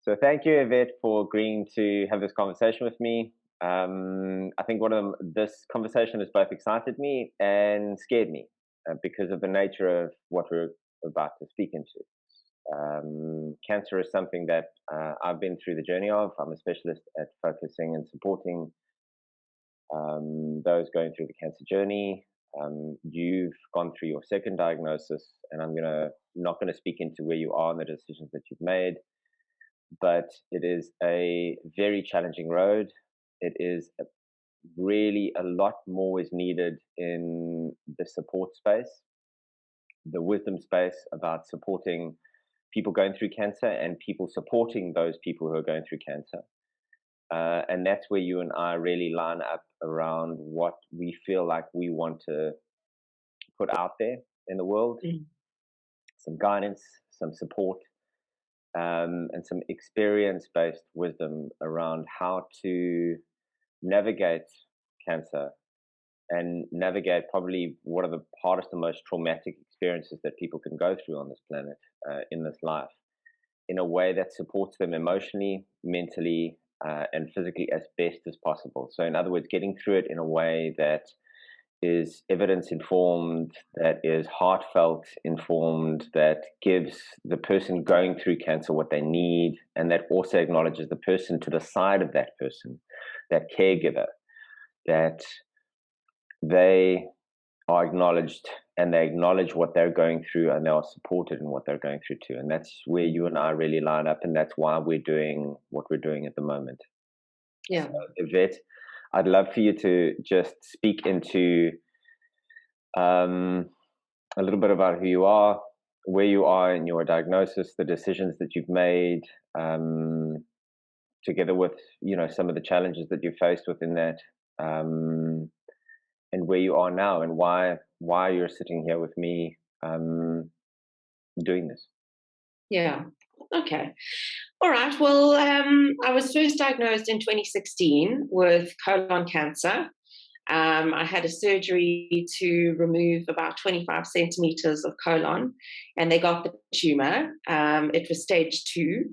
So thank you, Yvette, for agreeing to have this conversation with me. I think this conversation has both excited me and scared me because of the nature of what we're about to speak into. Cancer is something that I've been through the journey of. I'm a specialist at focusing and supporting those going through the cancer journey. You've gone through your second diagnosis, and I'm not gonna speak into where you are and the decisions that you've made, but it is a very challenging road. It is really a lot more is needed in the support space, the wisdom space about supporting people going through cancer and people supporting those people who are going through cancer. And that's where you and I really line up around what we feel like we want to put out there in the world. Some guidance, some support, and some experience-based wisdom around how to navigate cancer and navigate probably one of the hardest and most traumatic experiences that people can go through on this planet, in this life, in a way that supports them emotionally, mentally, and physically as best as possible. So in other words, getting through it in a way that is evidence informed, that is heartfelt informed, that gives the person going through cancer what they need, and that also acknowledges the person to the side of that person, that caregiver, that they are acknowledged and they acknowledge what they're going through and they are supported in what they're going through too. And that's where you and I really line up, and that's why we're doing what we're doing at the moment. Yeah. So, Yvette, I'd love for you to just speak into a little bit about who you are, where you are in your diagnosis, the decisions that you've made, together with some of the challenges that you faced within that, and where you are now, and why you're sitting here with me doing this. Yeah. Okay. All right. Well, I was first diagnosed in 2016 with colon cancer. I had a surgery to remove about 25 centimeters of colon, and they got the tumor. It was stage 2,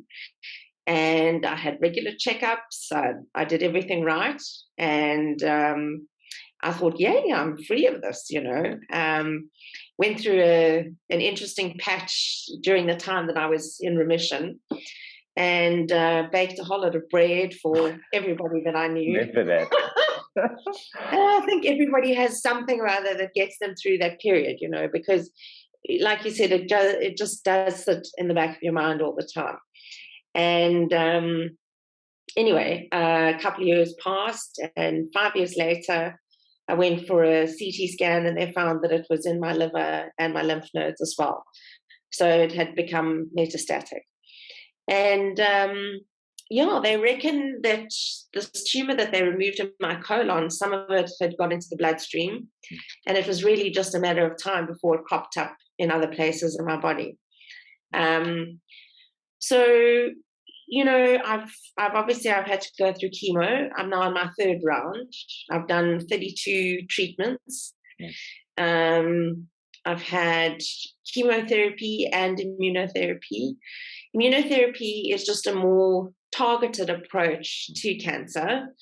and I had regular checkups. I did everything right, and I thought, yay, I'm free of this, went through an interesting patch during the time that I was in remission, and baked a whole lot of bread for everybody that I knew. For that. And I think everybody has something or other that gets them through that period, because like you said, it just does sit in the back of your mind all the time. And anyway, a couple of years passed, and 5 years later, I went for a CT scan, and they found that it was in my liver and my lymph nodes as well. So it had become metastatic. And they reckon that this tumor that they removed in my colon, some of it had got into the bloodstream, and it was really just a matter of time before it cropped up in other places in my body. So I've had to go through chemo. I'm now in my 3rd round. I've done 32 treatments. I've had chemotherapy and immunotherapy. Immunotherapy is just a more targeted approach to cancer.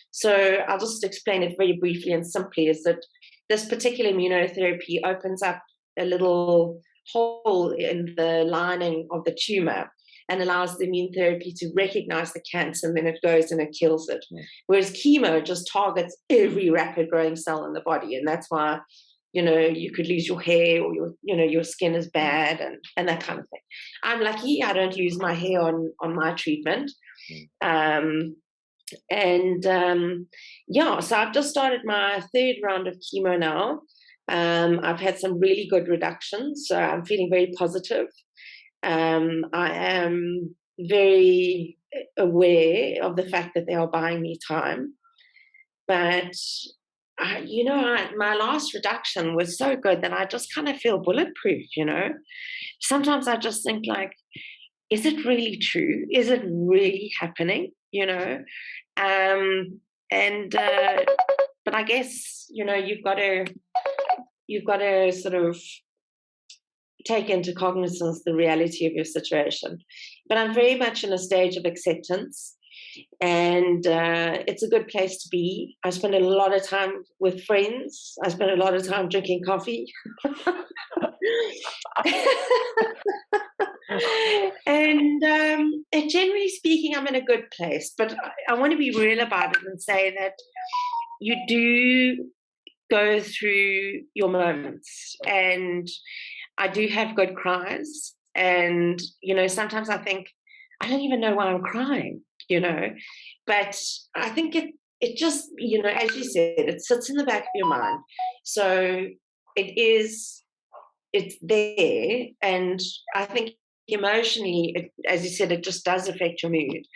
So I'll just explain it very briefly and simply, is that this particular immunotherapy opens up a little hole in the lining of the tumor and allows the immune therapy to recognize the cancer, and then it goes and it kills it. Whereas chemo just targets every rapid growing cell in the body. And that's why, you could lose your hair, or your skin is bad and that kind of thing. I'm lucky I don't lose my hair on my treatment. So I've just started my 3rd round of chemo now. I've had some really good reductions, so I'm feeling very positive. I am very aware of the fact that they are buying me time, but my last reduction was so good that I just kind of feel bulletproof. Sometimes I just think, like, is it really true? Is it really happening? But I guess you've got to sort of take into cognizance the reality of your situation. but I'm very much in a stage of acceptance, and it's a good place to be. I spend a lot of time with friends. I spend a lot of time drinking coffee. And generally speaking, I'm in a good place, but I want to be real about it and say that you do go through your moments, and I do have good cries. And, sometimes I think, I don't even know why I'm crying, but I think it just, as you said, it sits in the back of your mind. So it's there. And I think emotionally, as you said, it just does affect your mood.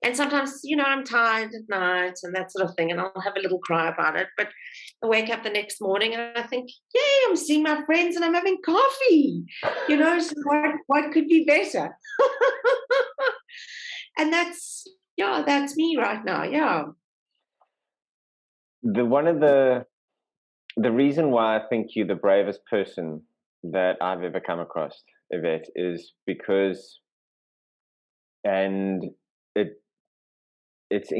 And sometimes, I'm tired at night and that sort of thing, and I'll have a little cry about it. But I wake up the next morning and I think, yay, I'm seeing my friends and I'm having coffee. So what could be better? And that's me right now. Yeah. The reason why I think you're the bravest person that I've ever come across, Yvette, is because, and it's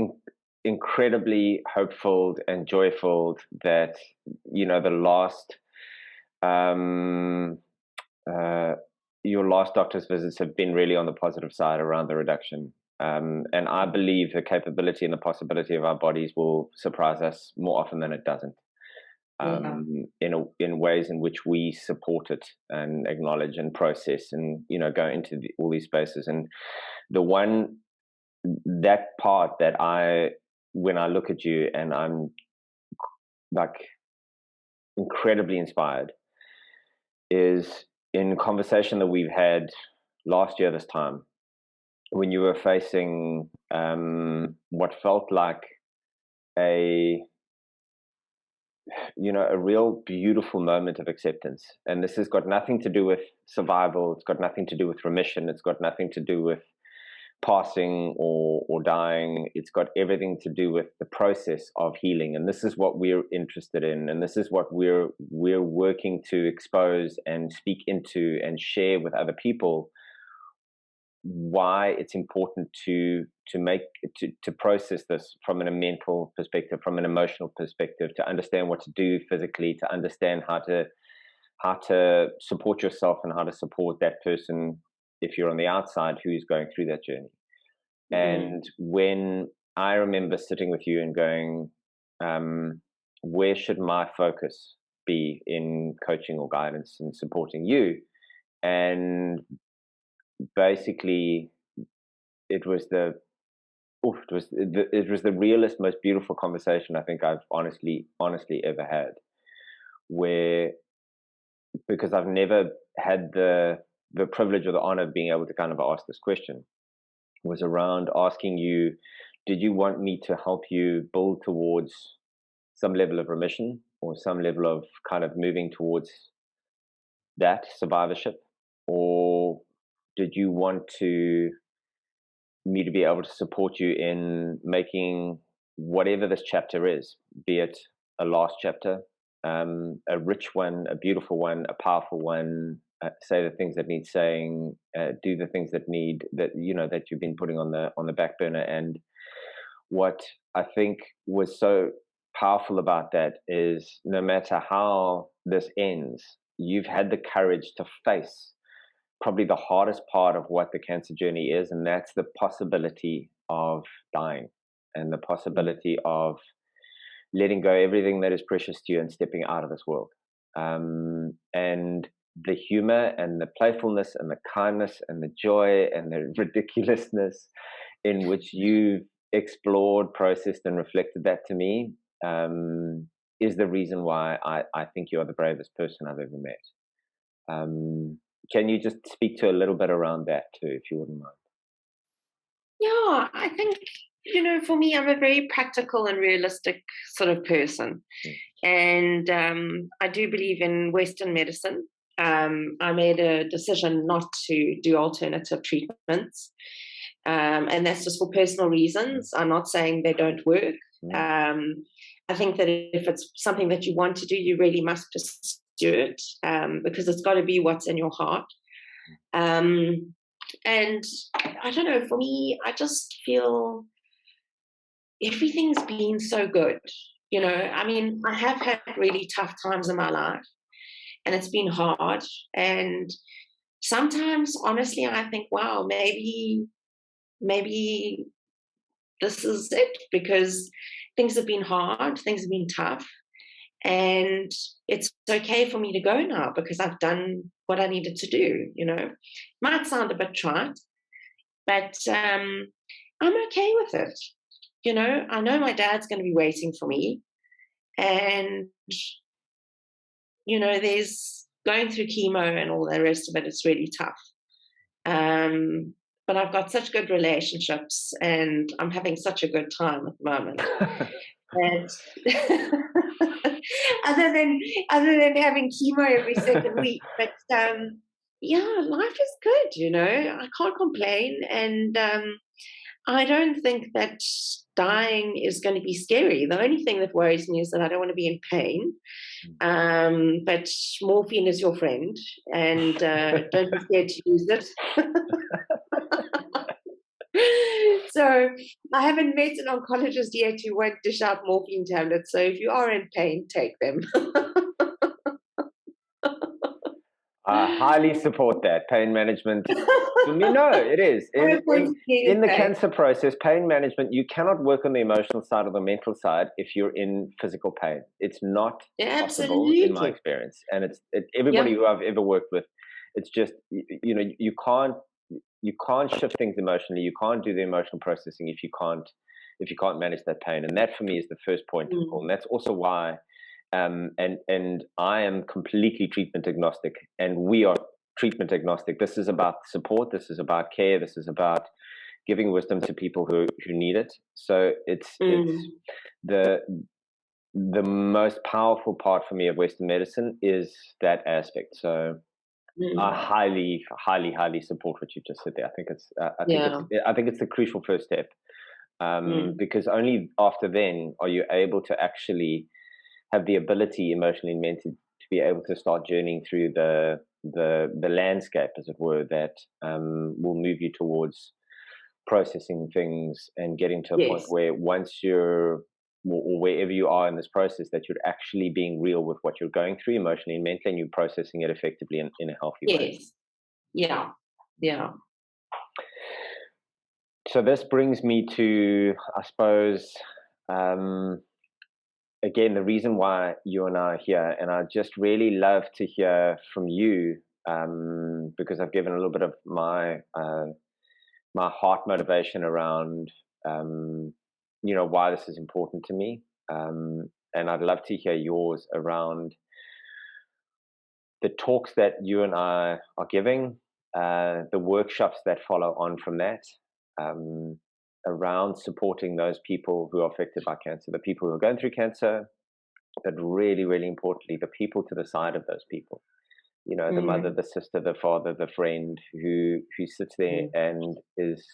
incredibly hopeful and joyful that the last your last doctor's visits have been really on the positive side around the reduction. And I believe the capability and the possibility of our bodies will surprise us more often than it doesn't. In ways in which we support it and acknowledge and process and go into all these spaces. And that part that when I look at you and I'm like incredibly inspired is in conversation that we've had last year this time, when you were facing what felt like a real beautiful moment of acceptance. And this has got nothing to do with survival. It's got nothing to do with remission. It's got nothing to do with passing or dying. It's got everything to do with the process of healing. And this is what we're interested in. And this is what we're working to expose and speak into and share with other people, why it's important to process this from a mental perspective, from an emotional perspective, to understand what to do physically, to understand how to support yourself and how to support that person if you're on the outside who's going through that journey. And when I remember sitting with you and going, where should my focus be in coaching or guidance and supporting you? And basically it was the realest, most beautiful conversation I think I've honestly ever had, because I've never had the privilege or the honor of being able to kind of ask this question, was around asking you, did you want me to help you build towards some level of remission or some level of kind of moving towards that survivorship, or did you want me to be able to support you in making whatever this chapter is, be it a last chapter, a rich one, a beautiful one, a powerful one, say the things that need saying, do the things that you've been putting on the back burner. And what I think was so powerful about that is, no matter how this ends, you've had the courage to face probably the hardest part of what the cancer journey is, and that's the possibility of dying and the possibility of letting go everything that is precious to you and stepping out of this world. And the humor and the playfulness and the kindness and the joy and the ridiculousness in which you've explored, processed, and reflected that to me is the reason why I think you are the bravest person I've ever met. Can you just speak to a little bit around that too, if you wouldn't mind? Yeah, I think, for me, I'm a very practical and realistic sort of person. And I do believe in Western medicine. I made a decision not to do alternative treatments. And that's just for personal reasons. I'm not saying they don't work. I think that if it's something that you want to do, you really must pursue it, because it's got to be what's in your heart. And I don't know, for me, I just feel everything's been so good. I mean, I have had really tough times in my life and it's been hard. And sometimes, honestly, I think, wow, maybe this is it, because things have been hard, things have been tough. And it's okay for me to go now because I've done what I needed to do. Might sound a bit trite, but I'm okay with it. I know my dad's going to be waiting for me, and there's going through chemo and all the rest of it. It's really tough. But I've got such good relationships, and I'm having such a good time at the moment. And other than having chemo every second week, but yeah, life is good. I can't complain, and I don't think that dying is going to be scary. The only thing that worries me is that I don't want to be in pain. But morphine is your friend, and don't be scared to use it. So I haven't met an oncologist yet who won't dish out morphine tablets. So if you are in pain, take them. I highly support that. Pain management, for me, no, it is. In the cancer process, pain management, you cannot work on the emotional side or the mental side if you're in physical pain. It's not possible in my experience. And everybody who I've ever worked with, it's just, you can't shift things emotionally. You can't do the emotional processing if you can't manage that pain. And that for me is the first point of call. And that's also why and I am completely treatment agnostic, and we are treatment agnostic. This is about support. This is about care. This is about giving wisdom to people who need it. So it's the most powerful part for me of Western medicine is that aspect. So I highly, highly, highly support what you just said there. I think it's the crucial first step, because only after then are you able to actually have the ability, emotionally and mentally, to be able to start journeying through the landscape, as it were, that will move you towards processing things and getting to a point where once you're, or wherever you are in this process, that you're actually being real with what you're going through emotionally and mentally, and you're processing it effectively in a healthy way. Yeah. So this brings me to, I suppose, again, the reason why you and I are here, and I just really love to hear from you, because I've given a little bit of my heart motivation around, why this is important to me, and I'd love to hear yours around the talks that you and I are giving, the workshops that follow on from that, around supporting those people who are affected by cancer, the people who are going through cancer, but really, really importantly, the people to the side of those people. The mother, the sister, the father, the friend who sits there and is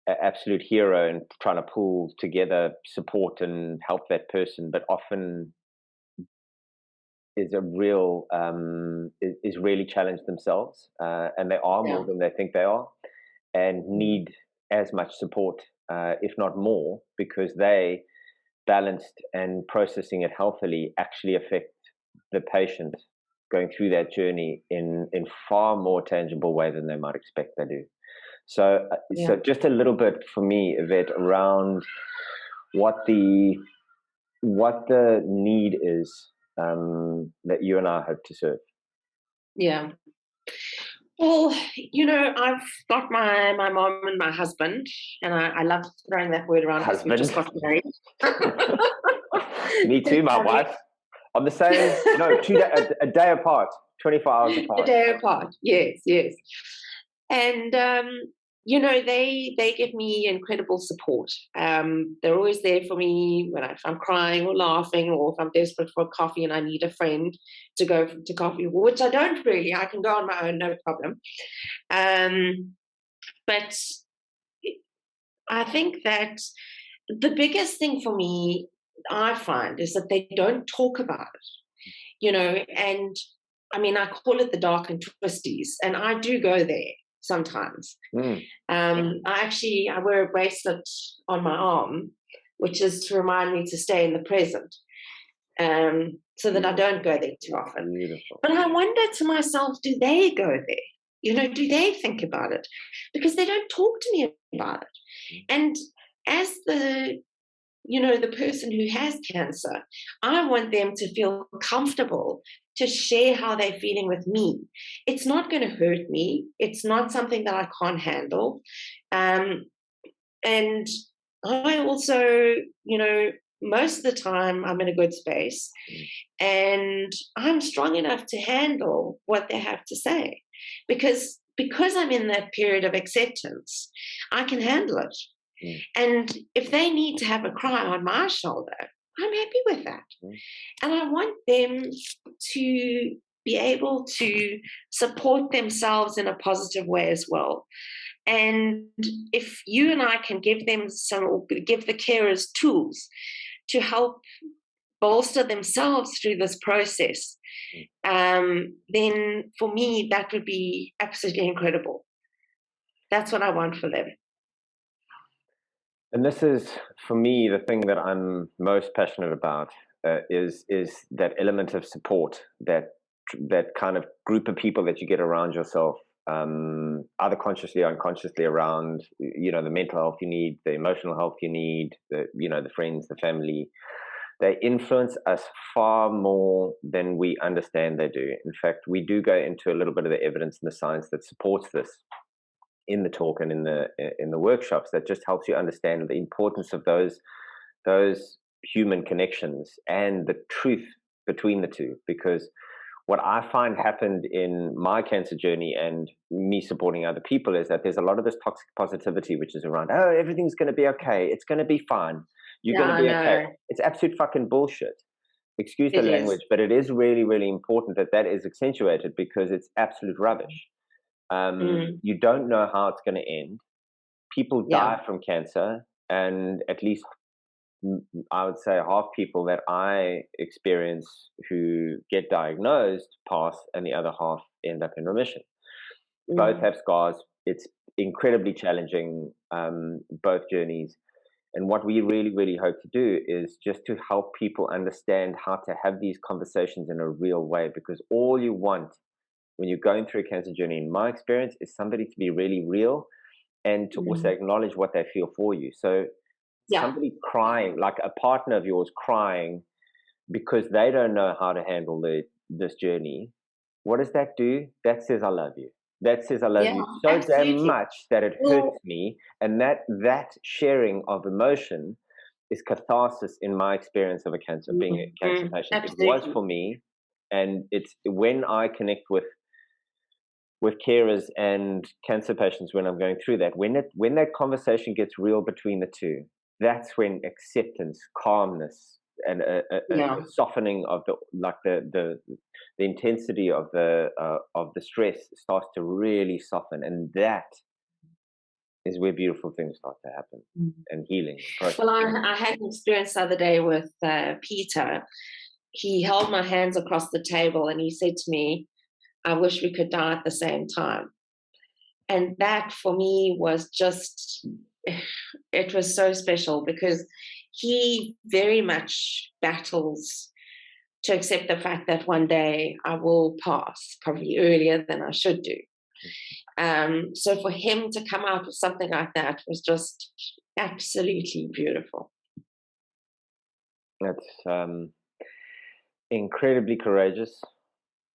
an absolute hero and trying to pull together support and help that person, but often is really challenged themselves, and they are more than they think they are, and need as much support, if not more, because they, balanced and processing it healthily, actually affect the patient going through that journey in far more tangible way than they might expect they do. So just a little bit for me, Yvette, around what the need is, that you and I hope to serve. Yeah. Well, I've got my mom and my husband, and I love throwing that word around because we just got married. Me too, my wife. On the same, a day apart, 24 hours apart. A day apart, yes. And, they give me incredible support. They're always there for me if I'm crying or laughing, or if I'm desperate for a coffee and I need a friend to go to coffee, which I don't really. I can go on my own, no problem. But I think that the biggest thing for me, I find, is that they don't talk about it, and I mean, I call it the dark and twisties, and I do go there. sometimes. Mm. I wear a bracelet on my arm, which is to remind me to stay in the present, so that I don't go there too often. Beautiful. But I wonder to myself, do they go there? You know, do they think about it? Because they don't talk to me about it. And as the person who has cancer, I want them to feel comfortable to share how they're feeling with me. It's not going to hurt me. It's not something that I can't handle. And I also, most of the time I'm in a good space and I'm strong enough to handle what they have to say because I'm in that period of acceptance, I can handle it. And if they need to have a cry on my shoulder, I'm happy with that. And I want them to be able to support themselves in a positive way as well. And if you and I can give the carers tools to help bolster themselves through this process, then for me, that would be absolutely incredible. That's what I want for them. And this is, for me, the thing that I'm most passionate about is that element of support, that kind of group of people that you get around yourself, either consciously or unconsciously, around, the mental health you need, the emotional health you need, the friends, the family. They influence us far more than we understand they do. In fact, we do go into a little bit of the evidence and the science that supports this in the talk and in the workshops, that just helps you understand the importance of those human connections and the truth between the two. Because what I find happened in my cancer journey and me supporting other people is that there's a lot of this toxic positivity, which is around, oh, everything's going to be okay, it's going to be fine, you're going to be okay. It's absolute fucking bullshit. Excuse the language, but it is really, really important that is accentuated, because it's absolute rubbish. You don't know how it's going to end. People die from cancer, and at least I would say half people that I experience who get diagnosed pass, and the other half end up in remission. Both have scars. It's incredibly challenging, both journeys. And what we really, really hope to do is just to help people understand how to have these conversations in a real way, because all you want when you're going through a cancer journey, in my experience, is somebody to be really real and to also acknowledge what they feel for you. So somebody crying, like a partner of yours crying because they don't know how to handle this journey, what does that do? That says, I love you. That says, I love you so damn much that it hurts me. And that sharing of emotion is catharsis, in my experience of being a cancer patient. Absolutely. It was for me. And it's when I connect with carers and cancer patients, when I'm going through that, when that conversation gets real between the two, that's when acceptance, calmness, and a softening of the intensity of the stress starts to really soften, and that is where beautiful things start to happen and healing. Well, I had an experience the other day with Peter. He held my hands across the table and he said to me, I wish we could die at the same time. And that for me was just, it was so special, because he very much battles to accept the fact that one day I will pass, probably earlier than I should do. So for him to come out with something like that was just absolutely beautiful. That's incredibly courageous.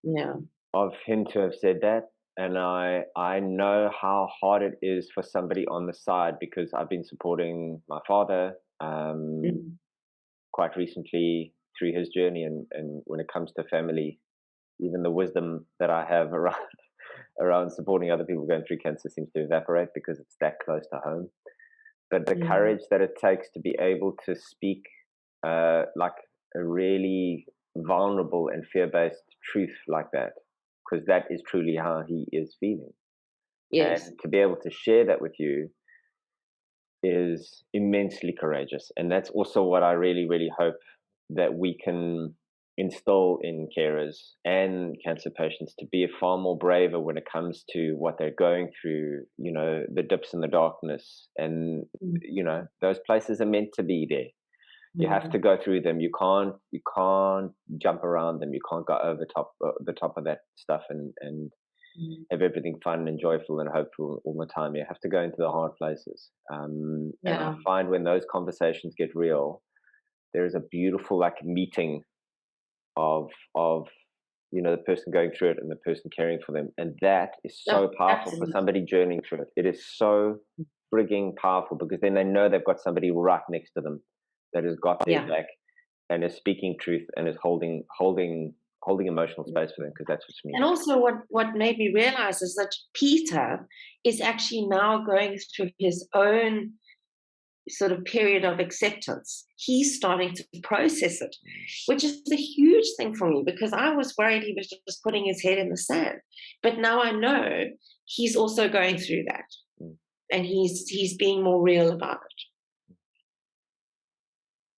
Yeah. Of him to have said that. And I know how hard it is for somebody on the side, because I've been supporting my father quite recently through his journey, and when it comes to family, even the wisdom that I have around supporting other people going through cancer seems to evaporate, because it's that close to home. But the courage that it takes to be able to speak like a really vulnerable and fear-based truth like that, because that is truly how he is feeling. Yes. And to be able to share that with you is immensely courageous. And that's also what I really, really hope that we can instill in carers and cancer patients to be far more braver when it comes to what they're going through, the dips in the darkness. And, those places are meant to be there. You have to go through them. You can't jump around them. You can't go over the top of that stuff and have everything fun and joyful and hopeful all the time. You have to go into the hard places. And I find when those conversations get real, there is a beautiful meeting of the person going through it and the person caring for them, and that is so powerful for somebody journeying through it. It is so frigging powerful, because then they know they've got somebody right next to them that has got their back and is speaking truth and is holding emotional space for them, because that's what's needed. And also what made me realize is that Peter is actually now going through his own sort of period of acceptance. He's starting to process it, which is a huge thing for me, because I was worried he was just putting his head in the sand. But now I know he's also going through that, and he's being more real about it.